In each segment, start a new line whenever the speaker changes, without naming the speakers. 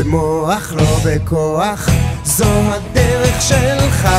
במוח לא בכוח, זו הדרך שלך.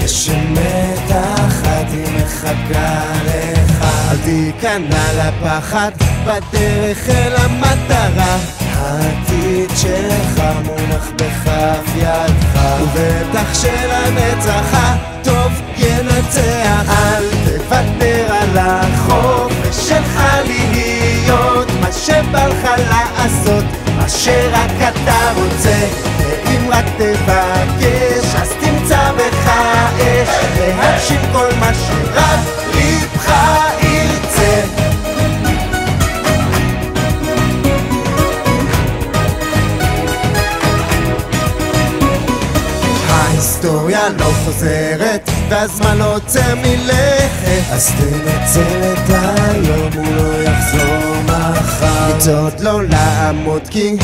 יש אמת אחת, היא מחכה לך. אל תיכנע לפחד, בדרך אל המטרה. העתיד שלך מונח בכף ידך, ובטח שלנצח הטוב ינצח. אל תוותר על החופש שלך להיות מה שבא לך לעשות, מה שרק אתה רוצה. ואם רק תבקש אז תמצא בך אש, להגשים כל מה שרק ליבך ירצה. ההיסטוריה לא חוזרת והזמן לא עוצר מלכת, אז תנצל את היום, הוא לא יחזור מחר. לצעוד לא לעמוד כי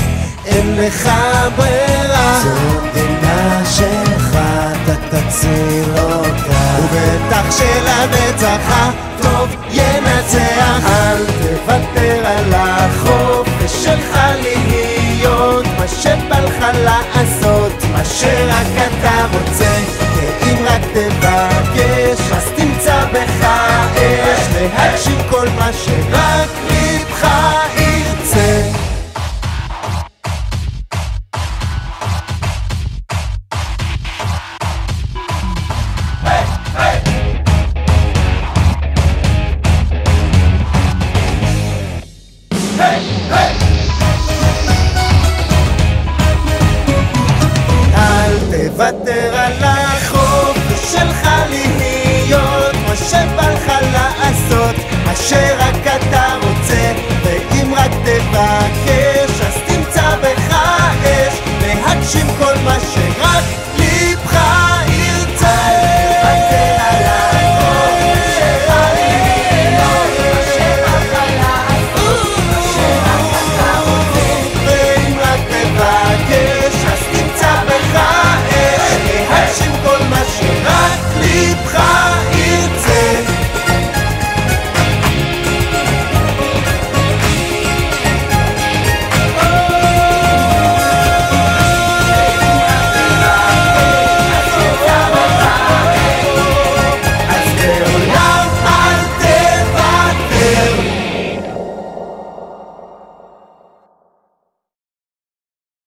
אין לך ברירה, זו המדינה שלך, אתה תציל אותה, ובטח שלנצח הטוב ינצח. אל תוותר על החופש שלך להיות מה שבא לך לעשות, מה שרק אתה רוצה. ואם רק תבקש אז תמצא בך אש, להגשים כל מה שרק ליבך ירצה. תוותר על החופש שלך להיות מה שבא לך לעשות, אשר